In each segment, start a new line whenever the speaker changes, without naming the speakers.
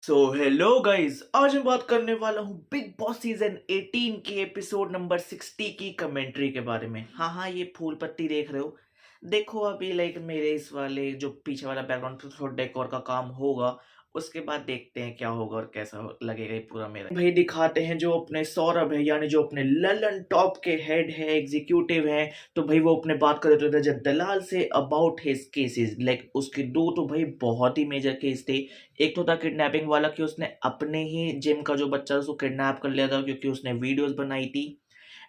So hello guys, आज मैं बात करने वाला हूँ बिग बॉस सीजन 18 के एपिसोड नंबर 60 की कमेंट्री के बारे में। हाँ हाँ, ये फूल पत्ती देख रहे हो। देखो अभी लाइक मेरे इस वाले जो पीछे वाला बैकग्राउंड थोड़ा डेकोर का काम होगा, उसके बाद देखते हैं क्या होगा और कैसा लगेगा ये पूरा मेरा। भाई दिखाते हैं जो अपने सौरभ है, यानी जो अपने ललन टॉप के हेड है, एग्जीक्यूटिव है। तो भाई वो अपने बात कर रहे थे रजत दलाल say about his cases. Like उसके दो तो भाई बहुत ही मेजर केस थे। एक तो था किडनैपिंग वाला कि उसने अपने ही जिम का जो बच्चा था उसको किडनैप कर लिया था क्योंकि उसने वीडियोस बनाई थी।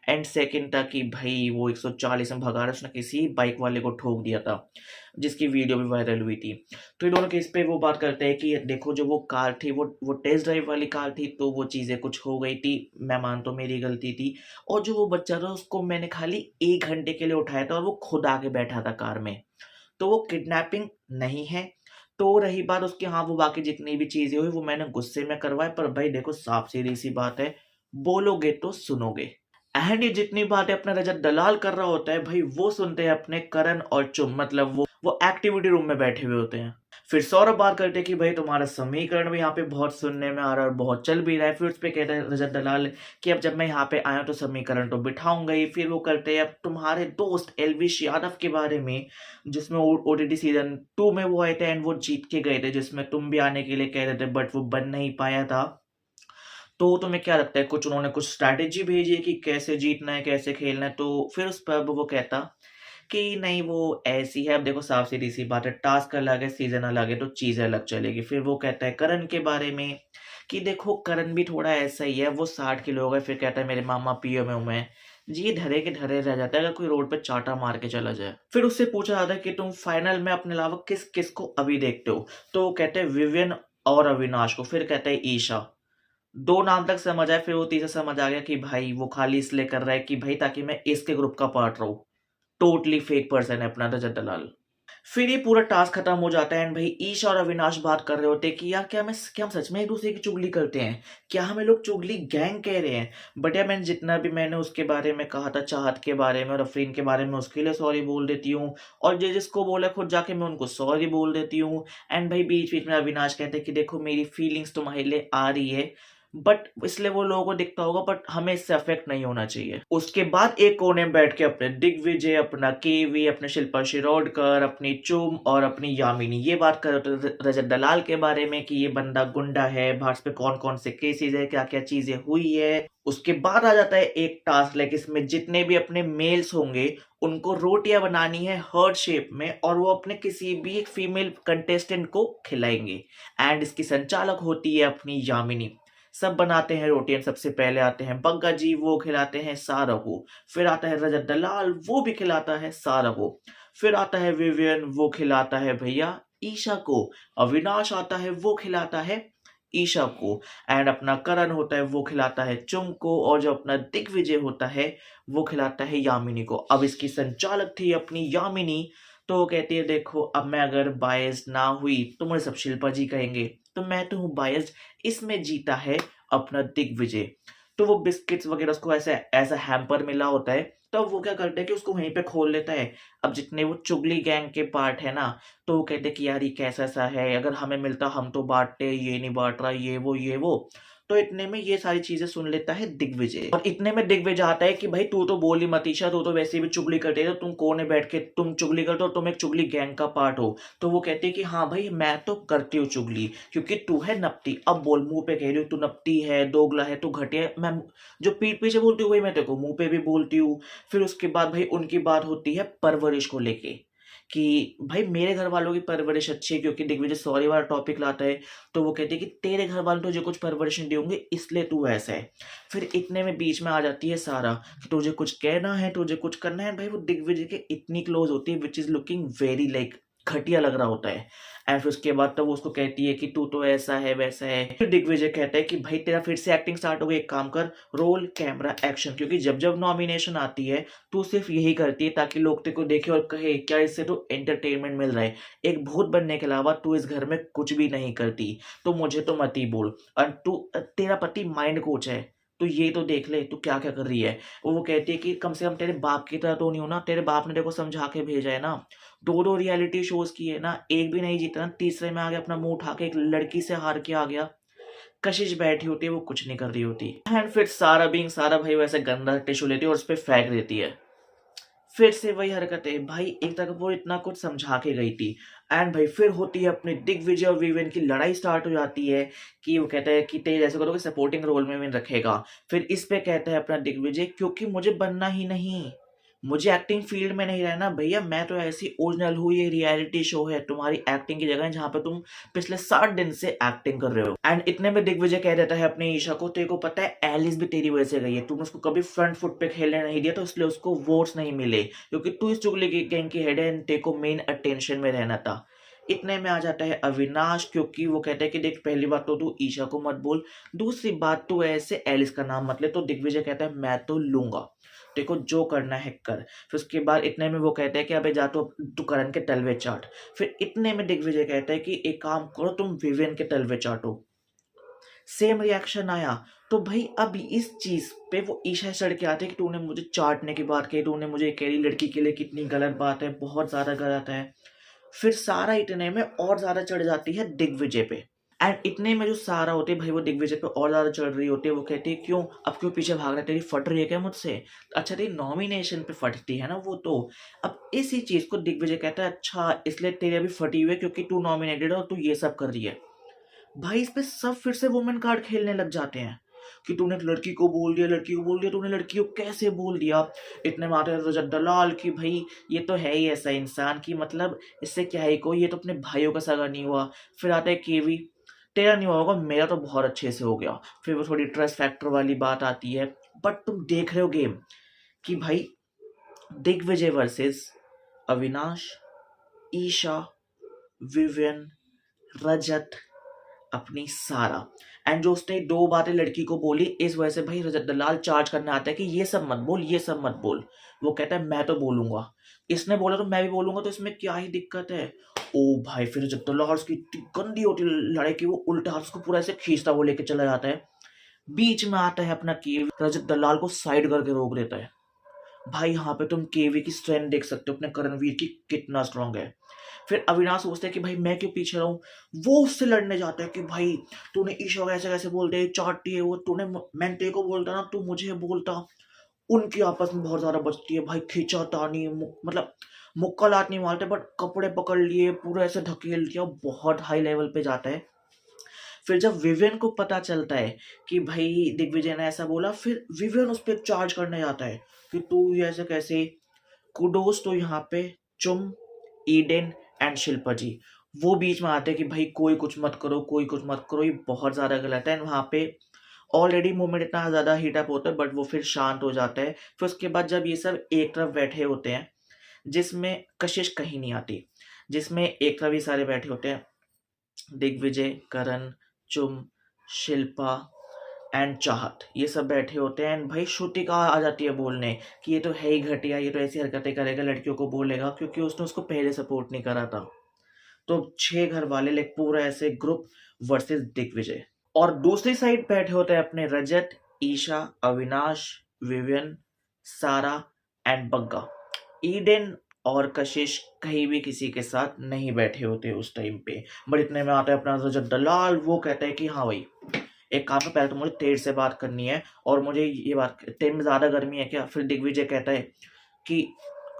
एंड सेकंड था कि भाई वो 140 में भगा रहा, उसने किसी बाइक वाले को ठोक दिया था, जिसकी वीडियो भी वायरल हुई थी। तो इन दोनों केस पे वो बात करते हैं कि देखो जो वो कार थी वो टेस्ट ड्राइव वाली कार थी, तो वो चीज़ें कुछ हो गई थी, मैं मानता हूँ मेरी गलती थी। और जो वो बच्चा था उसको मैंने खाली 1 घंटे के लिए उठाया था और वो खुद आके बैठा था कार में, तो वो किडनैपिंग नहीं है। तो रही बात उसकी, हाँ वो बाकी जितनी भी चीजें हुई वो मैंने गुस्से में करवाए, पर भाई देखो साफ सीधी सी बात है, बोलोगे तो सुनोगे। एंड ये जितनी बातें अपना रजत दलाल कर रहा होता है भाई वो सुनते हैं अपने करण और चुम, मतलब वो एक्टिविटी रूम में बैठे हुए होते हैं। फिर सौरभ बात करते हैं कि भाई तुम्हारा समीकरण भी यहाँ पे बहुत सुनने में आ रहा है और बहुत चल भी रहा है। फिर उस पे कहते हैं रजत दलाल कि अब जब मैं यहाँ पे आया तो समीकरण तो बिठाऊंगा ही। फिर वो करते हैं अब तुम्हारे दोस्त एलविश यादव के बारे में, जिसमें ओटीटी सीजन 2 में वो आए थे एंड वो जीत के गए थे, जिसमें तुम भी आने के लिए कह रहे थे बट वो बन नहीं पाया था। तो तुम्हें क्या लगता है, कुछ उन्होंने कुछ स्ट्रैटेजी भेजी है कि कैसे जीतना है कैसे खेलना है? तो फिर उस पर वो कहता कि नहीं वो ऐसी है। अब देखो साफ सीधी सी बात है, टास्क अलग है, सीजन अलग है, तो चीजें अलग चलेगी। फिर वो कहता है करण के बारे में कि देखो करण भी थोड़ा ऐसा ही है, वो 60 किलो हो गए। फिर कहता है मेरे मामा पीओ में हूं मैं। जी धरे के धरे रह जाता है अगर कोई रोड पे चाटा मार के चला जाए। फिर उससे पूछा जाता है कि तुम फाइनल में अपने अलावा किस किस को अभी देखते हो? तो वो कहते हैं विवियन और अविनाश को। फिर कहता है ईशा। 2 नाम तक समझ आए, फिर वो तीसरा समझ आ गया कि भाई वो खाली इसलिए कर रहा है कि भाई ताकि मैं इसके ग्रुप का पार्ट रहूं। टोटली फेक पर्सन है अपना रजत दलाल। फिर ये पूरा टास्क खत्म हो जाता है एंड भाई ईशा और अविनाश बात कर रहे होते हैं कि यार क्या हम सच में एक दूसरे की चुगली करते हैं? क्या हमें लोग चुगली गैंग कह रहे हैं? बट यार मैंने जितना भी मैंने उसके बारे में कहा था, चाहत के बारे में और अफरीन के बारे में, उसके लिए सॉरी बोल देती हूँ। और जिसको बोला खुद जाके मैं उनको सॉरी बोल देती हूँ। एंड भाई बीच बीच में अविनाश कहते हैं कि देखो मेरी फीलिंग्स तुम्हारे लिए आ रही है, बट इसलिए वो लोगों को दिखता होगा, बट हमें इससे अफेक्ट नहीं होना चाहिए। उसके बाद एक कोने में बैठ के अपने दिग्विजय, अपना केवी, अपने शिल्पा शिरोडकर, अपनी चुम और अपनी यामिनी ये बात कर रहे थे रजत दलाल के बारे में कि ये बंदा गुंडा है, भारत पे कौन कौन से केसेस है, क्या क्या चीजें हुई है। उसके बाद आ जाता है एक टास्क, लाइक इसमें जितने भी अपने मेल्स होंगे उनको रोटियां बनानी है हर्ट शेप में, और वो अपने किसी भी एक फीमेल कंटेस्टेंट को खिलाएंगे। एंड इसकी संचालक होती है अपनी यामिनी। सब बनाते हैं रोटियां। सबसे पहले आते हैं बग्गा जी, वो खिलाते हैं सारा को। फिर आता है रजत दलाल, वो भी खिलाता है सारा को। फिर आता है विवियन, वो खिलाता है भैया ईशा को। अविनाश आता है, वो खिलाता है ईशा को। एंड अपना करण होता है, वो खिलाता है चुम को। और जो अपना दिग्विजय होता है वो खिलाता है यामिनी को। अब इसकी संचालक थी अपनी यामिनी। तो वो कहती है देखो अब मैं अगर बायस्ड ना हुई तो मुझे सब शिल्पा जी कहेंगे, तो मैं तो हूँ बायस्ड। इसमें जीता है अपना दिग्विजय। तो वो बिस्किट्स वगैरह उसको ऐसा ऐसा हैम्पर मिला होता है, तो वो क्या करते हैं कि उसको वहीं पे खोल लेता है। अब जितने वो चुगली गैंग के पार्ट है ना, तो वो कहते हैं कि यार ये कैसा सा है, अगर हमें मिलता हम तो बांटते, ये नहीं बांट रहा, ये वो। तो इतने में ये सारी चीजें सुन लेता है दिग्विजय, और इतने में दिग्विजय आता है कि भाई तू तो बोली मतीशा, तू तो वैसे भी चुगली करते हो, तुम कोने बैठ के तुम चुगली करते हो, तुम एक चुगली गैंग का पार्ट हो। तो वो कहते हैं कि हाँ भाई मैं तो करती हूँ चुगली, क्योंकि तू है नपटी। अब बोल, मुंह पे कह रही हूँ तू नपटी है, दोगला है, तू घटिया है। मैं जो पीठ पीछे बोलती हूँ वही मैं तेरे को मुंह पे भी बोलती हूँ। फिर उसके बाद भाई उनकी बात होती है परवरिश को लेके कि भाई मेरे घर वालों की परवरिश अच्छी है, क्योंकि दिग्विजय सॉरी वाला टॉपिक लाता है। तो वो कहते हैं कि तेरे घर वाले तुझे कुछ परवरिश नहीं देंगे इसलिए तू ऐसा है। फिर इतने में बीच में आ जाती है सारा कि तुझे कुछ कहना है, तुझे कुछ करना है। भाई वो दिग्विजय के इतनी क्लोज होती है, which is looking very like घटिया लग रहा होता है। एंड फिर उसके बाद तो वो उसको कहती है कि तू तो ऐसा है वैसा है। फिर दिग्विजय कहता है कि भाई तेरा फिर से एक्टिंग स्टार्ट हो गई, एक काम कर, रोल कैमरा एक्शन। क्योंकि जब जब नॉमिनेशन आती है तू सिर्फ यही करती है ताकि लोग तेरे को देखे और कहे क्या इससे तो एंटरटेनमेंट मिल रहा है। एक भूत बनने के अलावा तू इस घर में कुछ भी नहीं करती, तो मुझे तो मत ही बोल। और तू, तेरा पति माइंड कोच है, तो ये तो देख ले तू क्या क्या कर रही है। वो कहती है कि कम से कम तेरे बाप की तरह तो नहीं हो ना, तेरे बाप ने देखो समझा के भेजा है ना। 2 रियलिटी शोज की है ना, एक भी नहीं जीता ना, तीसरे में आ गया अपना मुंह उठा के एक लड़की से हार के आ गया। कशिश बैठी होती है, वो कुछ नहीं कर रही होती। एंड फिर सारा बीइंग सारा भाई वैसे गंदा टिश्यू लेती है और उस पर फेंक देती है। फिर से वही हरकतें भाई, एक तक वो इतना कुछ समझा के गई थी। एंड भाई फिर होती है अपनी दिग्विजय और विवेन की लड़ाई स्टार्ट हो जाती है कि वो कहता है कि तेज ऐसे करोगे सपोर्टिंग रोल में विन रखेगा। फिर इस पे कहता है अपना दिग्विजय, क्योंकि मुझे बनना ही नहीं, मुझे एक्टिंग फील्ड में नहीं रहना भैया, मैं तो ऐसी ओरिजिनल हूँ, ये रियलिटी शो है, तुम्हारी एक्टिंग की जगह है जहाँ पे तुम पिछले 60 दिन से एक्टिंग कर रहे हो। एंड इतने में दिग्विजय कह देता है अपनी ईशा को, तेरे को पता है एलिस भी तेरी वजह से गई है, तुमने उसको कभी फ्रंट फुट पे खेलने नहीं दिया तो इसलिए उसको वोट्स नहीं मिले, क्योंकि तू इस चुगली की गैंग की हेड है, तेरे को मेन अटेंशन में रहना था। इतने में आ जाता है अविनाश, क्योंकि वो कहता है कि देख पहली बात तो तू ईशा को मत बोल, दूसरी बात तू ऐसे एलिस का नाम मत ले। तो दिग्विजय कहता है मैं तो लूंगा, देखो जो करना है कर। फिर उसके बाद इतने में वो कहता है कि अबे जा तो तू करण के तलवे चाट। फिर इतने में दिग्विजय कहता है कि एक काम करो तुम विवेन के तलवे चाटो। सेम रिएक्शन आया। तो भाई अब इस चीज पे वो ईशा चढ़ के आते हैं कि तूने मुझे चाटने की बात कही, तूने मुझे अकेली लड़की के लिए कितनी गलत बात है, बहुत ज्यादा गलत है। फिर सारा इतने में और ज्यादा चढ़ जाती है दिग्विजय पे। एंड इतने में जो सारा होती है भाई वो दिग्विजय पे और ज्यादा चढ़ रही होती है। वो कहती है क्यों, अब क्यों पीछे भाग रहा है, तेरी फट रही है क्या मुझसे? अच्छा तेरी नॉमिनेशन पे फटती है ना वो तो। अब इसी चीज को दिग्विजय कहता है अच्छा इसलिए तेरी अभी फटी हुई है क्योंकि तू नॉमिनेटेड है और तू ये सब कर रही है। भाई इस पे सब फिर से वुमेन कार्ड खेलने लग जाते हैं कि तूने लड़की को बोल दिया, लड़की को बोल दिया, तूने लड़की को कैसे बोल दिया। इतने में आते हैं रजत दलाल की भाई ये तो है ही ऐसा इंसान की मतलब इससे क्या है कोई, ये तो अपने भाइयों का सगा नहीं हुआ। फिर आता है केवी, तेरा नहीं हुआ होगा मेरा तो बहुत अच्छे से हो गया। फिर वो थोड़ी ट्रस्ट फैक्टर वाली बात आती है। बट तुम देख रहे हो गेम कि भाई दिग्विजय वर्सेस अविनाश, ईशा, विवियन, रजत, अपनी सारा। एंड जो उसने दो बातें लड़की को बोली इस वजह से भाई रजत दलाल चार्ज करने आता है कि ये सब मत बोल, ये सब मत बोल। वो कहता है मैं तो बोलूंगा, इसने बोला तो मैं भी बोलूंगा, तो इसमें क्या ही दिक्कत है। ओ भाई फिर रजत दलाल उसकी इतनी गंदी होती है लड़ाई की, वो उल्टा हाथ उसको पूरा ऐसे खींचता वो लेके चला जाता है। बीच में आता है अपना केवी, रजत दलाल को साइड करके रोक देता है। भाई यहाँ पे तुम केवी की स्ट्रेंथ देख सकते हो अपने करणवीर की कितना स्ट्रांग है। फिर अविनाश सोचता है कि भाई मैं क्यों पीछे रहूं, वो उससे लड़ने जाता है कि भाई तूने ईशा को ऐसे कैसे बोलते चाटती है वो, तूने मैं तेरे को बोलता ना तू मुझे बोलता। उनकी आपस में बहुत ज्यादा बचती है भाई, खींचा तानी मतलब मुक्का लात नहीं मारते बट कपड़े पकड़ लिए पूरा ऐसे धकेल दिया, बहुत हाई लेवल पे जाता है। फिर जब विवियन को पता चलता है कि भाई दिग्विजय ने ऐसा बोला, फिर विवियन उस पर चार्ज करने जाता है कि तू ये ऐसे कैसे। कुडोस तो यहाँ पे चुम, ईडेन एंड शिल्पा जी वो बीच में आते हैं कि भाई कोई कुछ मत करो, कोई कुछ मत करो, ये बहुत ज्यादा गलत है। वहां पे ऑलरेडी मूवमेंट इतना ज्यादा हीटअप होता है बट वो फिर शांत हो जाता है। फिर उसके बाद जब ये सब एक तरफ बैठे होते हैं जिसमें कशिश कहीं नहीं आती, जिसमें एक तरफ ये सारे बैठे होते हैं दिग्विजय, करण, चुम, शिल्पा एंड चाहत, ये सब बैठे होते हैं। एंड भाई श्रुतिका आ जाती है बोलने कि ये तो है ही घटिया, ये तो ऐसी हरकतें करेगा, लड़कियों को बोलेगा, क्योंकि उसने उसको पहले सपोर्ट नहीं करा था। तो 6 घर वाले लाइक पूरा ऐसे ग्रुप वर्सेस दिग्विजय। और दूसरी साइड बैठे होते हैं अपने रजत, ईशा, अविनाश, विवियन, सारा एंड बग्गा। ईडेन और कशिश कहीं भी किसी के साथ नहीं बैठे होते उस टाइम पे। बट इतने में आता है अपना रजत दलाल, वो कहता है कि हाँ भाई एक काम का, पहले तो मुझे तेज से बात करनी है और मुझे ये बात, तेज में ज्यादा गर्मी है क्या? फिर दिग्विजय कहता है कि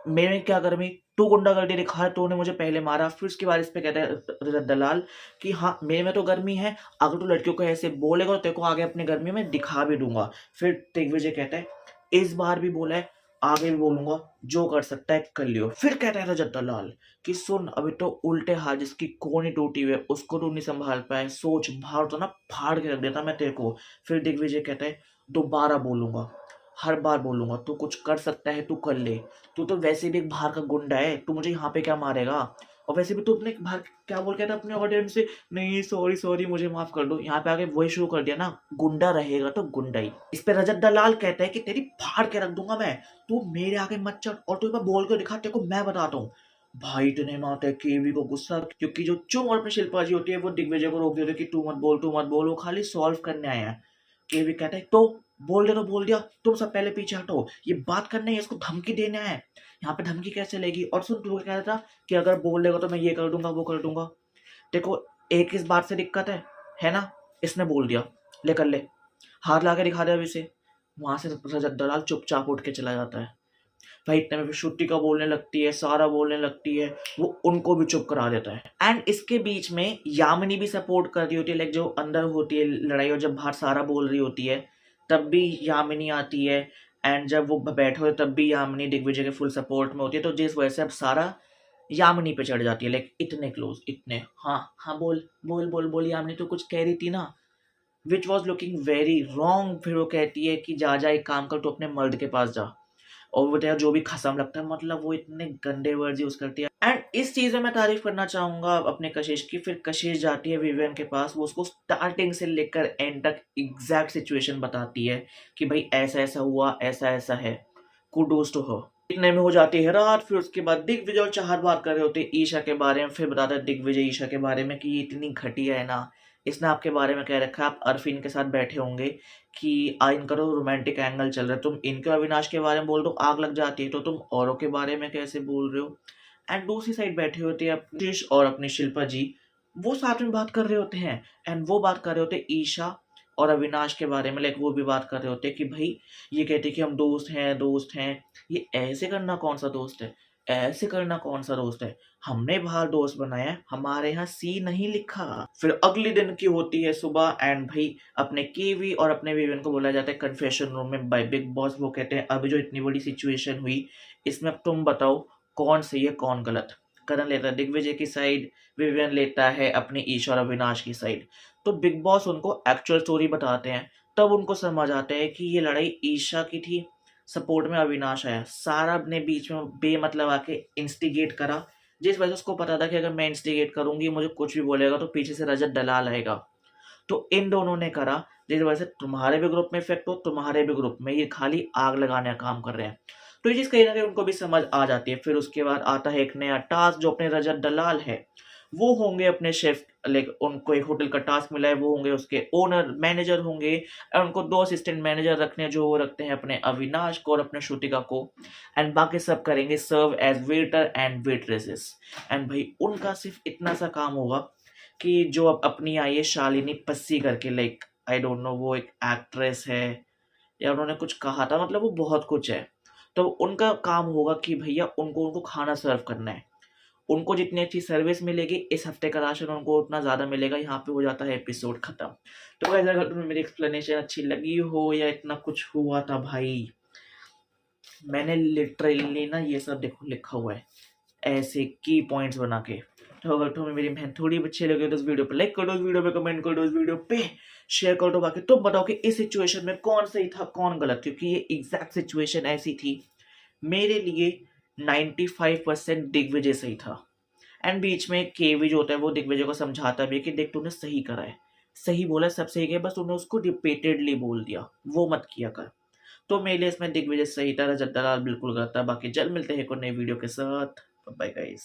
मेरे में क्या गर्मी, तू गुंडागर्दी दिखा है, तूने मुझे पहले मारा। फिर उसके बाद इस पे कहता है रजत दलाल कि हाँ मेरे में तो गर्मी है, अगर तू लड़कियों को ऐसे बोलेगा तो तेरे को आगे अपनी गर्मी में दिखा भी दूंगा। फिर दिग्विजय कहता है इस बार भी बोला है, आगे भी बोलूंगा, जो कर सकता है कर लियो। फिर कहता है रजत दलाल कि सुन अभी तो उल्टे हाथ जिसकी कोहनी टूटी हुई है उसको तू नहीं संभाल पाए, सोच बाहर तो ना फाड़ के रख देता मैं तेरे को। फिर दिग्विजय कहता है दोबारा बोलूंगा, हर बार बोलूंगा, तू कुछ कर सकता है तू कर ले, तू तो वैसे भी एक बाहर का गुंडा है, तू मुझे यहाँ पे क्या मारेगा? और वैसे भी तू अपने बाहर क्या बोल के था अपने ऑडियंस से, नहीं सॉरी सॉरी मुझे माफ कर दो, यहाँ पे आके वही शुरू कर दिया ना, गुंडा रहेगा तो गुंडा ही। इस पे रजत दलाल कहता है कि तेरी फाड़ के रख दूंगा मैं, तू मेरे आगे मत चढ़, और तू एक बार बोल के दिखा, तेरे को मैं बताता हूँ। भाई इतने में आता है केवी को गुस्सा, क्योंकि जो चुम और अपनी शिल्पा जी होती है वो दिग्विजय को रोक देते कि तू मत बोल, तू मत बोल, वो खाली सॉल्व करने आया है। केवी कहता है तो बोल दे तो बोल दिया, तुम सब पहले पीछे हटो, ये बात करने है, इसको धमकी देना है, यहाँ पे धमकी कैसे लेगी? और सुन तू कह रहा था कि अगर बोल देगा तो मैं ये कर दूंगा वो कर दूंगा। देखो एक इस बात से दिक्कत है ना, इसने बोल दिया ले कर ले, हाथ ला के दिखा दे अभी से। वहां से रजत दलाल चुपचाप उठ के चला जाता है। भाई इतने में फिर श्रुतिका बोलने लगती है, सारा बोलने लगती है, वो उनको भी चुप करा देता है। एंड इसके बीच में यामिनी भी सपोर्ट कर रही होती है, लाइक जो अंदर होती है लड़ाई, और जब बाहर सारा बोल रही होती है तब भी यामिनी आती है। एंड जब वो बैठे हुए तब भी यामिनी दिग्विजय के फुल सपोर्ट में होती है। तो जिस वजह से अब सारा यामिनी पे चढ़ जाती है, लाइक इतने क्लोज, इतने हाँ हाँ बोल बोल बोल बोल, यामिनी तो कुछ कह रही थी ना, which was looking very wrong. फिर वो कहती है कि जा जा एक काम कर, तो अपने मर्द के पास जा, और वो बताया जो भी खसम लगता है, मतलब वो इतने गंदे वर्ड यूज करती है। एंड इस चीज में मैं तारीफ करना चाहूंगा अपने कशिश की। फिर कशिश जाती है विवियन के पास, वो उसको स्टार्टिंग से लेकर एंड तक एग्जैक्ट सिचुएशन बताती है कि भाई ऐसा ऐसा हुआ, ऐसा ऐसा है, कुडोज टू हर। इतने में हो जाती है रात। फिर उसके बाद दिग्विजय और चाहत बात कर रहे होते हैं ईशा के बारे में। फिर बताता है दिग्विजय ईशा के बारे में कि ये इतनी घटिया है ना, इसने आपके बारे में कह रखा है आप अरफिन के साथ बैठे होंगे कि इनका तो रोमांटिक एंगल चल रहा है, तुम इनके अविनाश के बारे में बोल दो आग लग जाती है, तो तुम औरों के बारे में कैसे बोल रहे हो। एंड दूसरी साइड बैठे होते हैं अपनी और अपनी शिल्पा जी, वो साथ में बात कर रहे होते हैं। एंड वो बात कर रहे होते हैं ईशा और अविनाश के बारे में, लाइक वो भी बात कर रहे होते हैं कि भाई ये कहते कि हम दोस्त हैं दोस्त हैं। ये ऐसे करना कौन सा दोस्त है, ऐसे करना कौन सा दोस्त है, हमने बाहर दोस्त बनाया, हमारे यहाँ सी नहीं लिखा। फिर अगले दिन की होती है सुबह। एंड भाई अपने केवी और अपने विवेन को बोला जाता है कन्फेशन रूम में बाय बिग बॉस। वो कहते हैं अभी जो इतनी बड़ी सिचुएशन हुई, इसमें अब तुम बताओ कौन सही है कौन गलत। करण लेता है दिग्विजय की साइड, विवियन लेता है अपनी ईश्वर अविनाश की साइड। तो बिग बॉस उनको एक्चुअल स्टोरी बताते हैं, तब उनको समझ आता है कि ये लड़ाई ईशा की थी, सपोर्ट में अविनाश आया, सारा अपने बीच में बेमतलब आके इंस्टिगेट करा, जिस वजह से उसको पता था कि अगर मैं इंस्टिगेट करूंगी मुझे कुछ भी बोलेगा तो पीछे से रजत दलाल आएगा। तो इन दोनों ने करा, जिस वजह से तुम्हारे भी ग्रुप में इफेक्ट हो, तुम्हारे भी ग्रुप में, ये खाली आग लगाने का काम कर रहे हैं। तो ये चीज कहीं ना कहीं उनको भी समझ आ जाती है। फिर उसके बाद आता है एक नया टास्क, जो अपने रजत दलाल है वो होंगे अपने शेफ, लाइक उनको एक होटल का टास्क मिला है, वो होंगे उसके ओनर मैनेजर होंगे। और उनको 2 असिस्टेंट मैनेजर रखने हैं, जो वो रखते हैं अपने अविनाश को और अपने श्रुतिका को। एंड बाकी सब करेंगे serve as waiter and waitresses. And भाई उनका सिर्फ इतना सा काम होगा कि जो अब अपनी आई है शालिनी पस्सी करके, लाइक आई डोंट नो वो एक एक्ट्रेस है या उन्होंने कुछ कहा था, मतलब वो बहुत कुछ है। तो उनका काम होगा कि भैया उनको उनको खाना सर्व करना है। उनको जितनी अच्छी सर्विस मिलेगी, इस हफ्ते का राशन उनको उतना ज़्यादा मिलेगा। यहाँ पे हो जाता है एपिसोड खत्म। तो गाइस अगर तुम्हें मेरी एक्सप्लेनेशन अच्छी लगी हो या इतना कुछ हुआ था भाई, मैंने लिटरली ना ये सब देखो लिखा हुआ है ऐसे की पॉइंट्स बना के। तो अगर तुम्हें मेरी मेहनत थोड़ी भी अच्छी लगी तो इस वीडियो पे लाइक कर दो, इस वीडियो पे कमेंट कर दो, इस वीडियो पे शेयर कर दो। बाकी तुम बताओ कि इस सिचुएशन में कौन सही था कौन गलत, क्योंकि ये एग्जैक्ट सिचुएशन ऐसी थी मेरे लिए 95% दिग्विजय सही था। एंड बीच में केवी जो होता है वो दिग्विजय को समझाता भी है कि देख तूने सही करा है, सही बोला, सब सही किया, बस तूने उसको रिपीटेडली बोल दिया, वो मत किया कर। तो मेरे लिए इसमें दिग्विजय सही था, रजत दलाल बिल्कुल गलत था। बाकी जल्द मिलते हैं एक और नई वीडियो के साथ। Bye guys.